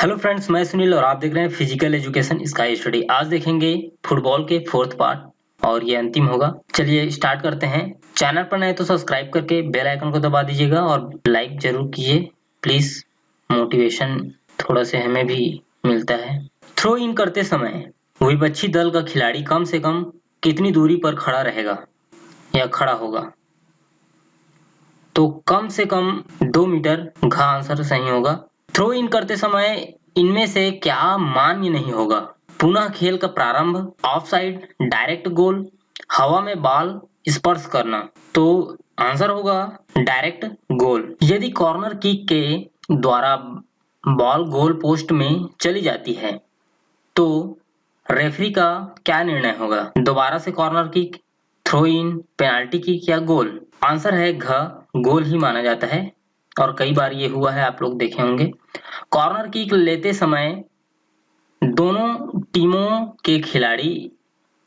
Hello friends, मैं सुनील और आप देख रहे हैं फिजिकल एजुकेशन स्काई स्टडी। आज देखेंगे फुटबॉल के फोर्थ पार्ट और ये अंतिम होगा। चलिए स्टार्ट करते हैं। चैनल पर नए तो सब्सक्राइब करके बेल आइकन को दबा दीजिएगा और लाइक जरूर कीजिए प्लीज। मोटिवेशन थोड़ा से हमें भी मिलता है। थ्रो इन करते समय विपक्षी दल का खिलाड़ी कम से कम कितनी दूरी पर खड़ा रहेगा या खड़ा होगा? तो कम से कम 2 मीटर का आंसर सही होगा। थ्रो इन करते समय इनमें से क्या मान्य नहीं होगा? पुनः खेल का प्रारंभ, ऑफसाइड, डायरेक्ट गोल, हवा में बॉल स्पर्श करना। तो आंसर होगा डायरेक्ट गोल। यदि कॉर्नर किक के द्वारा बॉल गोल पोस्ट में चली जाती है तो रेफरी का क्या निर्णय होगा? दोबारा से corner kick, throw in, penalty kick या गोल? आंसर है घ, गोल ही माना जाता है और कई बार ये हुआ है, आप लोग देखे होंगे। कॉर्नर किक लेते समय दोनों टीमों के खिलाड़ी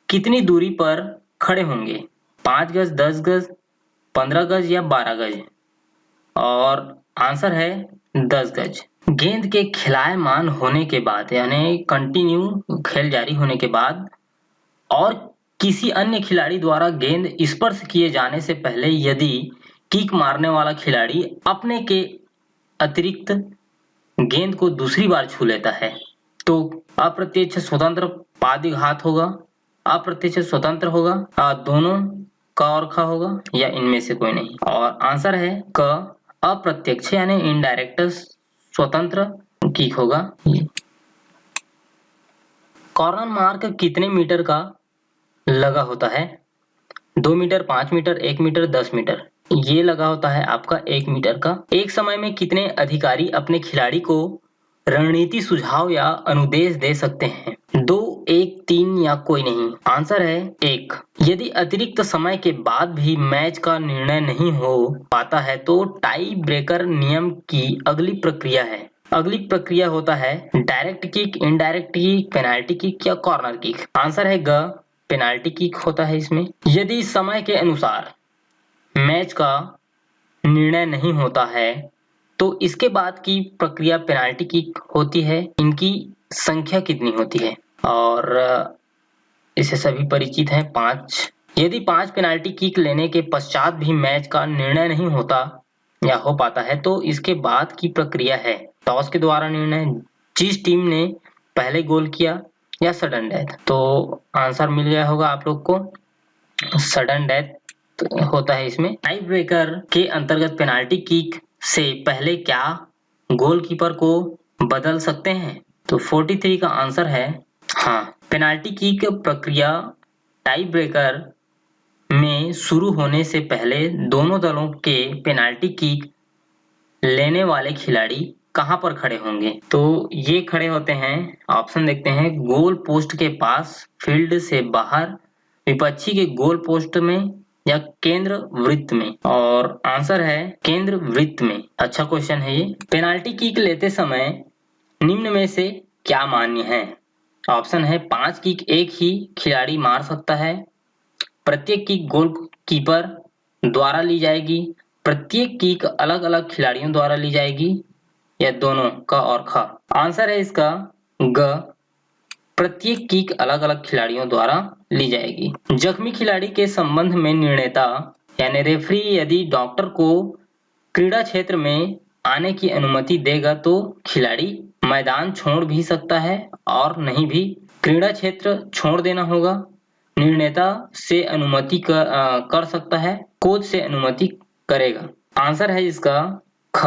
कितनी दूरी पर खड़े होंगे? 5 गज, 10 गज, 15 गज या 12 गज? और आंसर है 10 गज। गेंद के खिलायमान होने के बाद यानी कंटिन्यू खेल जारी होने के बाद और किसी अन्य खिलाड़ी द्वारा गेंद स्पर्श किए जाने से पहले यदि किक मारने वाला खिलाड़ी अपने के अतिरिक्त गेंद को दूसरी बार छू लेता है तो अप्रत्यक्ष स्वतंत्र पादघात होगा, अप्रत्यक्ष स्वतंत्र होगा, दोनों का और खा होगा या इनमें से कोई नहीं? और आंसर है क, अप्रत्यक्ष यानी इनडायरेक्ट स्वतंत्र किक होगा। कॉर्नर मार्क कितने मीटर का लगा होता है? 2 मीटर, 5 मीटर, 1 मीटर, 10 मीटर? ये लगा होता है आपका 1 मीटर का। एक समय में कितने अधिकारी अपने खिलाड़ी को रणनीति सुझाव या अनुदेश दे सकते हैं? 2, 1, 3 या कोई नहीं? आंसर है 1। यदि अतिरिक्त समय के बाद भी मैच का निर्णय नहीं हो पाता है तो टाई ब्रेकर नियम की अगली प्रक्रिया है। अगली प्रक्रिया होता है direct kick, indirect kick, penalty kick या कॉर्नर किक? आंसर है ग, पेनाल्टी किक होता है इसमें। यदि समय के अनुसार मैच का निर्णय नहीं होता है तो इसके बाद की प्रक्रिया पेनाल्टी किक होती है। इनकी संख्या कितनी होती है? और इससे सभी परिचित हैं, 5। यदि 5 पेनाल्टी किक लेने के पश्चात भी मैच का निर्णय नहीं होता या हो पाता है तो इसके बाद की प्रक्रिया है टॉस के द्वारा निर्णय, जिस टीम ने पहले गोल किया, या सडन डेथ। तो आंसर मिल गया होगा आप लोग को, सडन डेथ होता है इसमें। टाई ब्रेकर के अंतर्गत पेनाल्टी किक से पहले क्या गोलकीपर को बदल सकते हैं? तो 43 का आंसर है हाँ। पेनाल्टी किक प्रक्रिया टाई ब्रेकर में शुरू होने से पहले दोनों दलों के पेनाल्टी किक लेने वाले खिलाड़ी कहां पर खड़े होंगे? तो ये खड़े होते हैं, ऑप्शन देखते हैं, गोल पोस्ट के पास, फील्ड से बाहर, विपक्षी के गोल पोस्ट में या केंद्र वृत्त में? और आंसर है केंद्र वृत्त में। अच्छा क्वेश्चन है ये। पेनाल्टी किक लेते समय निम्न में से क्या मान्य है? ऑप्शन है 5 किक एक ही खिलाड़ी मार सकता है, प्रत्येक किक गोलकीपर द्वारा ली जाएगी, प्रत्येक किक अलग अलग खिलाड़ियों द्वारा ली जाएगी या दोनों का और खा? आंसर है इसका ग, प्रत्येक किक अलग अलग खिलाड़ियों द्वारा ली जाएगी। जख्मी खिलाड़ी के संबंध में निर्णेता यानी रेफरी यदि डॉक्टर को क्रीड़ा क्षेत्र में आने की अनुमति देगा तो खिलाड़ी मैदान छोड़ भी सकता है और नहीं भी क्रीड़ा क्षेत्र छोड़ देना होगा। निर्णेता से अनुमति कर सकता है, कोच से अनुमति करेगा। आंसर है इसका ख,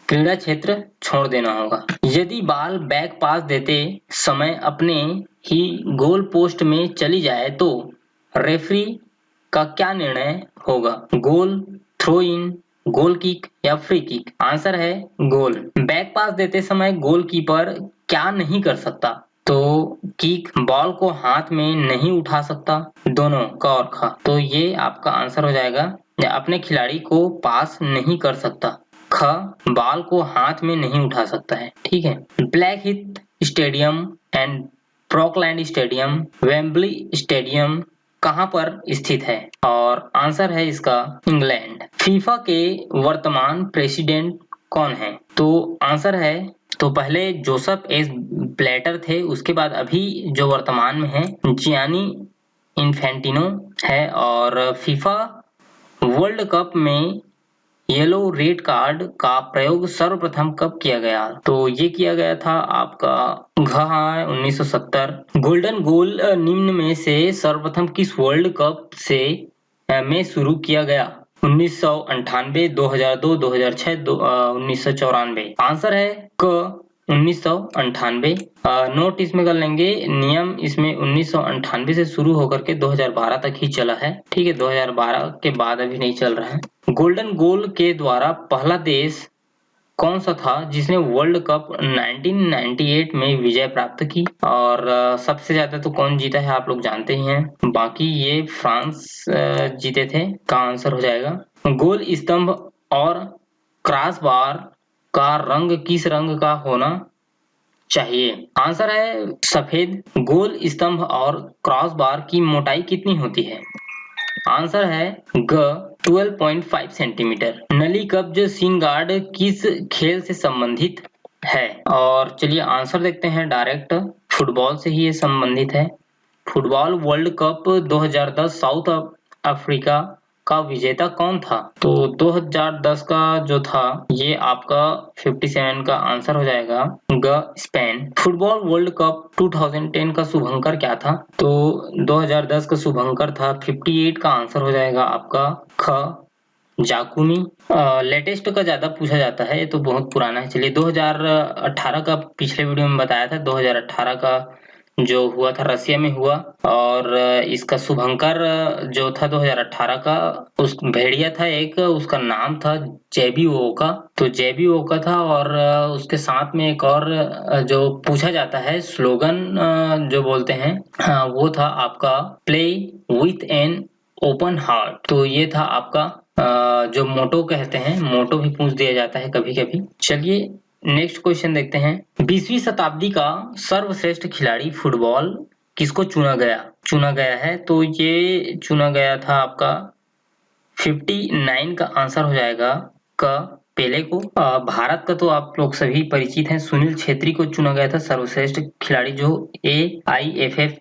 क्रीड़ा क्षेत्र छोड़ देना होगा। यदि बॉल बैक पास देते समय अपने ही गोल पोस्ट में चली जाए तो रेफरी का क्या निर्णय होगा? गोल, थ्रो इन, गोल किक या फ्री किक? आंसर है गोल। बैक पास देते समय गोलकीपर क्या नहीं कर सकता? तो किक, बॉल को हाथ में नहीं उठा सकता, दोनों का और खा? तो ये आपका आंसर हो जाएगा, या अपने खिलाड़ी को पास नहीं कर सकता। ख, बॉल को हाथ में नहीं उठा सकता है। ठीक है। ब्लैक हिथ स्टेडियम एंड प्रोकलैंड स्टेडियम, वेम्बली स्टेडियम कहां पर स्थित है? और आंसर है इसका इंग्लैंड। फीफा के वर्तमान प्रेसिडेंट कौन है? तो आंसर है तो पहले जोसेफ एस ब्लैटर थे, उसके बाद अभी जो वर्तमान में है जियानी इन्फेंटिनो है। और फीफा वर्ल्ड कप में येलो रेड कार्ड का प्रयोग सर्वप्रथम कब किया गया? तो ये किया गया था आपका 1970। गोल्डन गोल निम्न में से सर्वप्रथम किस वर्ल्ड कप से में शुरू किया गया? 1998, 2002, 2006, 1994। आंसर है क 1998। नोट इसमें कर लेंगे, नियम इसमें 1998 से शुरू होकर के 2012 तक ही चला है। ठीक है, 2012 के बाद अभी नहीं चल रहा है। गोल्डन गोल के द्वारा पहला देश कौन सा था जिसने वर्ल्ड कप 1998 में विजय प्राप्त की? और सबसे ज्यादा तो कौन जीता है आप लोग जानते ही हैं, बाकी ये फ्रांस जीते थे, का आंसर हो जाएगा। गोल स्तंभ और क्रॉस बार का रंग किस रंग का होना चाहिए? आंसर है सफेद। गोल स्तंभ और क्रॉस बार की मोटाई कितनी होती है? आंसर है ग 12.5 सेंटीमीटर। नली कब्ज सिन गार्ड किस खेल से संबंधित है? और चलिए आंसर देखते हैं डायरेक्ट, फुटबॉल से ही ये संबंधित है। Football world cup 2010 south Africa का विजेता कौन था? तो 2010 का जो था ये आपका 57 का आंसर हो जाएगा ग स्पेन। फुटबॉल वर्ल्ड कप 2010 का शुभंकर क्या था? तो 2010 का शुभंकर था 58 का आंसर हो जाएगा आपका ख जाकुनी। लेटेस्ट का ज्यादा पूछा जाता है, ये तो बहुत पुराना है। चलिए 2018 का पिछले वीडियो में बताया था, 2018 का जो हुआ था रसिया में हुआ। और इसका शुभंकर जो था 2018 का, उस भेड़िया था एक, उसका नाम था जेबी वोका। तो जेबी वोका था। और उसके साथ में एक और जो पूछा जाता है स्लोगन जो बोलते हैं, वो था आपका play with an open heart. तो ये था आपका जो मोटो कहते हैं, मोटो भी पूछ दिया जाता है कभी कभी। चलिए नेक्स्ट क्वेश्चन देखते हैं। 20वीं शताब्दी का सर्वश्रेष्ठ खिलाड़ी फुटबॉल किसको चुना गया है? तो ये चुना गया था आपका 59 का आंसर हो जाएगा क पेले को। भारत का तो आप लोग सभी परिचित हैं, सुनील छेत्री को चुना गया था सर्वश्रेष्ठ खिलाड़ी, जो AIFF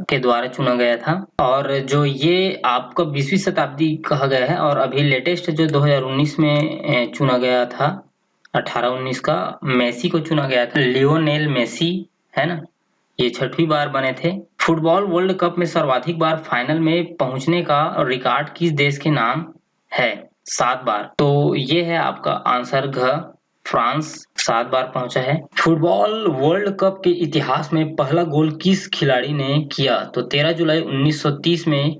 के द्वारा चुना गया था। और जो ये आपका 20वीं शताब्दी कहा गया है, और अभी लेटेस्ट जो 2019 में चुना गया था 18-19 का, मेसी को चुना गया था, लियोनेल मेसी है ना, ये 6वीं बार बने थे। फुटबॉल वर्ल्ड कप में सर्वाधिक बार फाइनल में पहुंचने का रिकॉर्ड किस देश के नाम है? 7 बार। तो ये है आपका आंसर घ फ्रांस 7 बार पहुंचा है। फुटबॉल वर्ल्ड कप के इतिहास में पहला गोल किस खिलाड़ी ने किया? तो 13 जुलाई 1930 में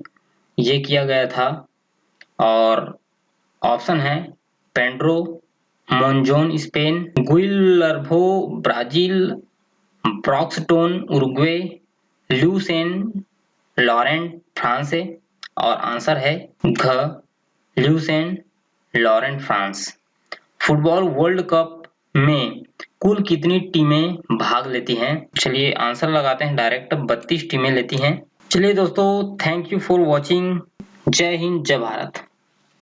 ये किया गया था। और ऑप्शन है Pedro Monzon Spain, Guillermo Brazil, Broxton Uruguay, Lucien Laurent France से। और आंसर है घ Lucien Laurent France. Football world cup में कुल कितनी टीमें भाग लेती हैं? चलिए आंसर लगाते हैं डायरेक्ट, 32 टीमें लेती हैं। चलिए दोस्तों, थैंक यू फॉर वॉचिंग। जय हिंद, जय भारत।